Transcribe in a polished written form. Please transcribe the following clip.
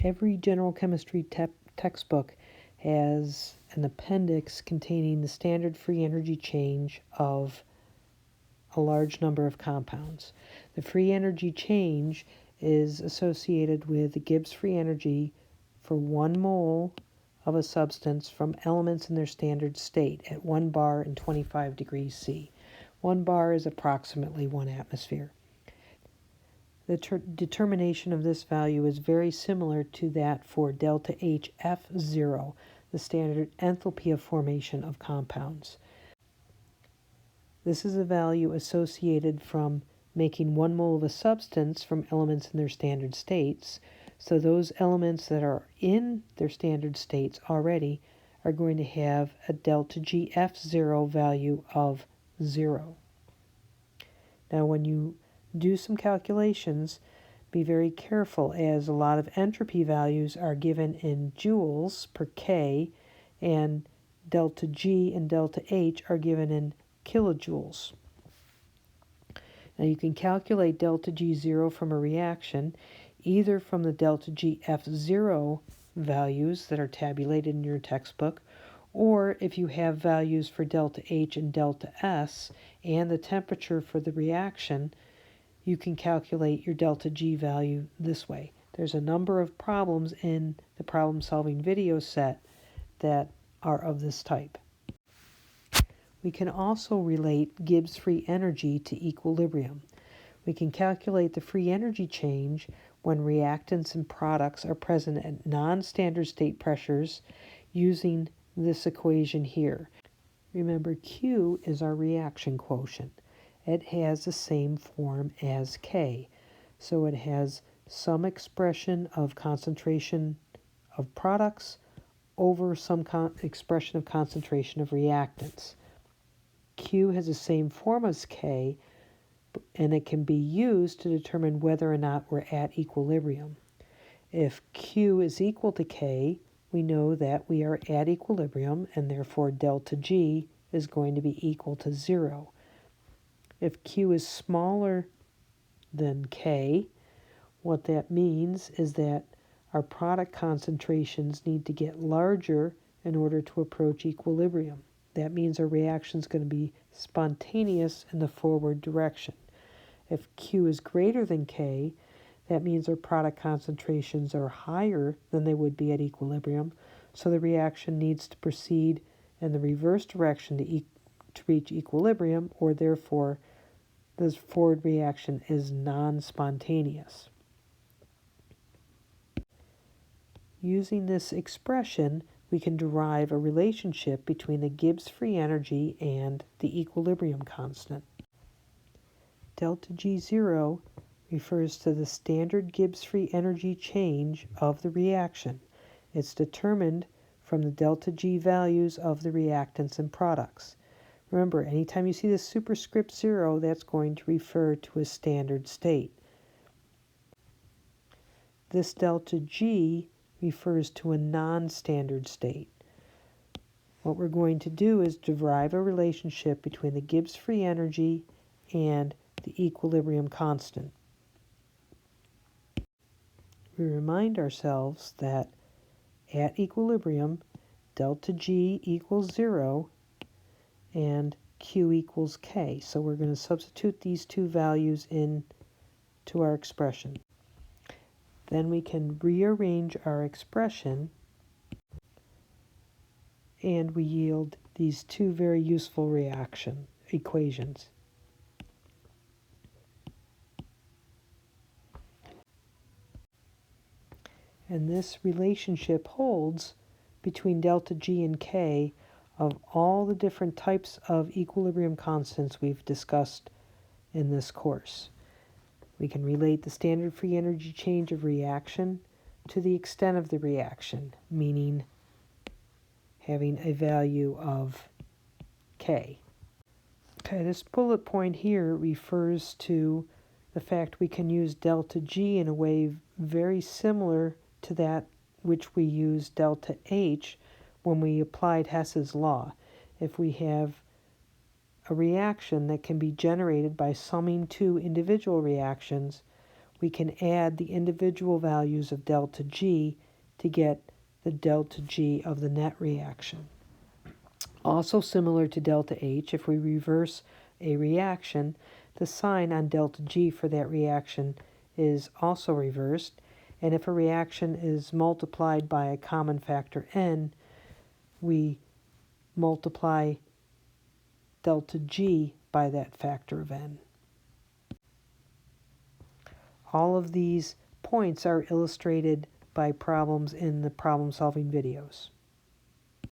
Every general chemistry textbook has an appendix containing the standard free energy change of a large number of compounds. The free energy change is associated with the Gibbs free energy for 1 mole of a substance from elements in their standard state at 1 bar and 25 degrees C. 1 bar is approximately 1 atmosphere. The determination of this value is very similar to that for delta HF0, the standard enthalpy of formation of compounds. This is a value associated from making 1 mole of a substance from elements in their standard states. So those elements that are in their standard states already are going to have a delta GF0 value of 0. Now when you do some calculations, be very careful, as a lot of entropy values are given in joules per K, and delta G and delta H are given in kilojoules. Now you can calculate delta G0 from a reaction either from the delta GF0 values that are tabulated in your textbook, or if you have values for delta H and delta S and the temperature for the reaction, you can calculate your delta G value this way. There's a number of problems in the problem-solving video set that are of this type. We can also relate Gibbs free energy to equilibrium. We can calculate the free energy change when reactants and products are present at non-standard state pressures using this equation here. Remember, Q is our reaction quotient. It has the same form as K, so it has some expression of concentration of products over some expression of concentration of reactants. Q has the same form as K, and it can be used to determine whether or not we're at equilibrium. If Q is equal to K, we know that we are at equilibrium, and therefore delta G is going to be equal to 0. If Q is smaller than K, what that means is that our product concentrations need to get larger in order to approach equilibrium. That means our reaction is going to be spontaneous in the forward direction. If Q is greater than K, that means our product concentrations are higher than they would be at equilibrium, so the reaction needs to proceed in the reverse direction to reach equilibrium, or therefore this forward reaction is non-spontaneous. Using this expression, we can derive a relationship between the Gibbs free energy and the equilibrium constant. Delta G0 refers to the standard Gibbs free energy change of the reaction. It's determined from the delta G values of the reactants and products. Remember, anytime you see the superscript 0, that's going to refer to a standard state. This delta G refers to a non-standard state. What we're going to do is derive a relationship between the Gibbs free energy and the equilibrium constant. We remind ourselves that at equilibrium, delta G equals 0 and Q equals K. So we're going to substitute these two values into our expression. Then we can rearrange our expression, and we yield these two very useful equations. And this relationship holds between delta G and K of all the different types of equilibrium constants we've discussed in this course. We can relate the standard free energy change of reaction to the extent of the reaction, meaning having a value of K. Okay, this bullet point here refers to the fact we can use delta G in a way very similar to that which we used delta H when we applied Hess's law. If we have a reaction that can be generated by summing two individual reactions, we can add the individual values of delta G to get the delta G of the net reaction. Also similar to delta H, if we reverse a reaction, the sign on delta G for that reaction is also reversed, and if a reaction is multiplied by a common factor n, we multiply delta G by that factor of n. All of these points are illustrated by problems in the problem-solving videos.